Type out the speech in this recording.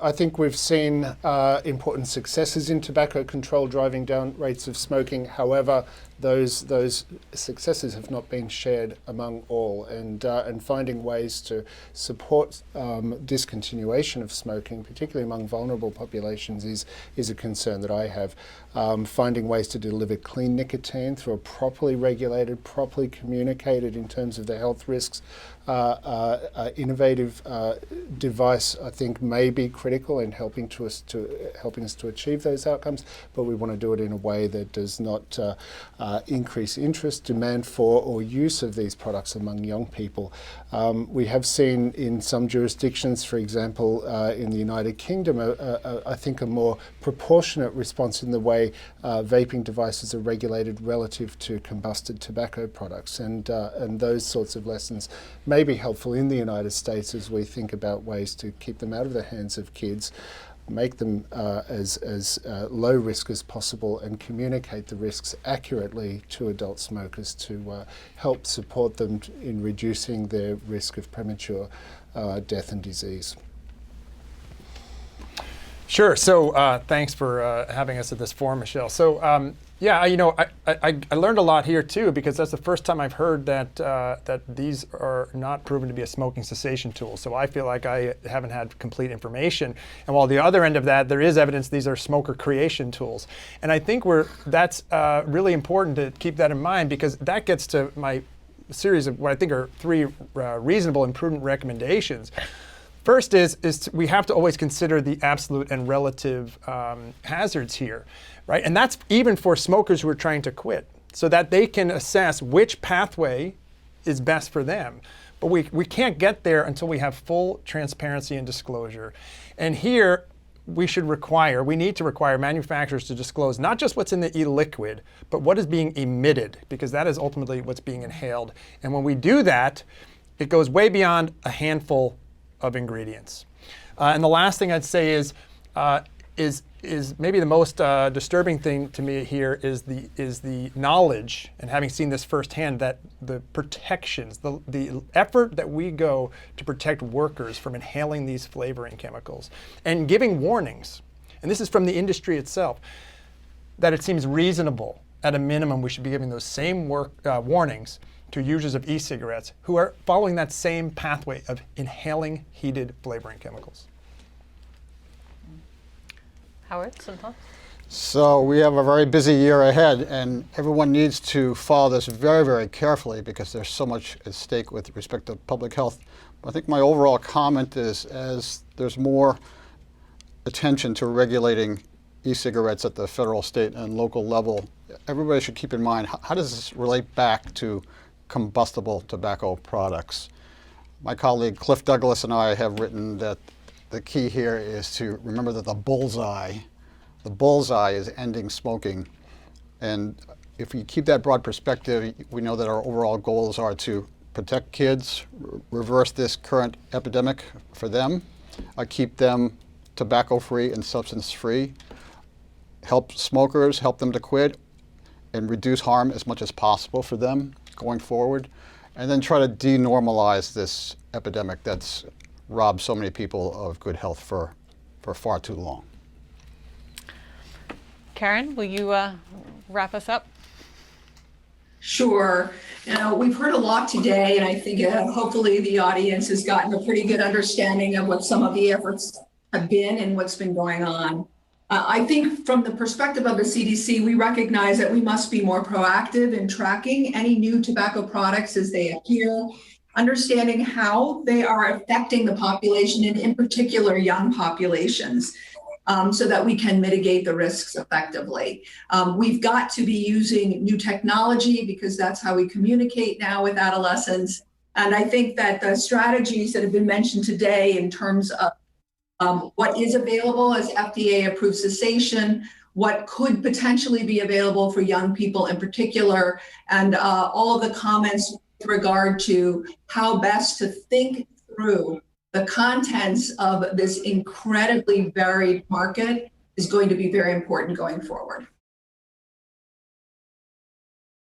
I think we've seen important successes in tobacco control driving down rates of smoking. However, those successes have not been shared among all, and finding ways to support discontinuation of smoking, particularly among vulnerable populations, is a concern that I have. Finding ways to deliver clean nicotine through a properly regulated, properly communicated in terms of the health risks, innovative device, I think, may be critical in helping us to achieve those outcomes, but we want to do it in a way that does not increase interest, demand for, or use of these products among young people. We have seen in some jurisdictions, for example, in the United Kingdom, I think a more proportionate response in the way vaping devices are regulated relative to combusted tobacco products, and those sorts of lessons may be helpful in the United States as we think about ways to keep them out of the hands of kids, make them as low risk as possible, and communicate the risks accurately to adult smokers to help support them in reducing their risk of premature death and disease. Sure. So thanks for having us at this forum, Michele. So yeah, I learned a lot here too, because that's the first time I've heard that these are not proven to be a smoking cessation tool. So I feel like I haven't had complete information. And while the other end of that, there is evidence these are smoker creation tools. And I think that's really important to keep that in mind, because that gets to my series of what I think are three reasonable and prudent recommendations. First is we have to always consider the absolute and relative hazards here, right? And that's even for smokers who are trying to quit, so that they can assess which pathway is best for them. But we can't get there until we have full transparency and disclosure. And here we need to require manufacturers to disclose not just what's in the e-liquid, but what is being emitted, because that is ultimately what's being inhaled. And when we do that, it goes way beyond a handful of ingredients. And the last thing I'd say is maybe the most disturbing thing to me here is the knowledge, and having seen this firsthand, that the protections, the effort that we go to protect workers from inhaling these flavoring chemicals, and giving warnings, and this is from the industry itself, that it seems reasonable, at a minimum, we should be giving those same warnings to users of e-cigarettes who are following that same pathway of inhaling heated flavoring chemicals. Howard, some thoughts? So we have a very busy year ahead, and everyone needs to follow this very, very carefully, because there's so much at stake with respect to public health. But I think my overall comment is, as there's more attention to regulating e-cigarettes at the federal, state, and local level, everybody should keep in mind, how does this relate back to combustible tobacco products? My colleague Cliff Douglas and I have written that the key here is to remember that the bullseye is ending smoking. And if we keep that broad perspective, we know that our overall goals are to protect kids, reverse this current epidemic for them, keep them tobacco-free and substance-free, help smokers, help them to quit, and reduce harm as much as possible for them going forward, and then try to denormalize this epidemic that's robbed so many people of good health for far too long. Karen, will you wrap us up? Sure. We've heard a lot today, and I think hopefully the audience has gotten a pretty good understanding of what some of the efforts have been and what's been going on. I think from the perspective of the CDC, we recognize that we must be more proactive in tracking any new tobacco products as they appear, understanding how they are affecting the population, and in particular young populations, so that we can mitigate the risks effectively. We've got to be using new technology, because that's how we communicate now with adolescents. And I think that the strategies that have been mentioned today in terms of what is available as FDA-approved cessation, what could potentially be available for young people in particular, and all of the comments with regard to how best to think through the contents of this incredibly varied market is going to be very important going forward.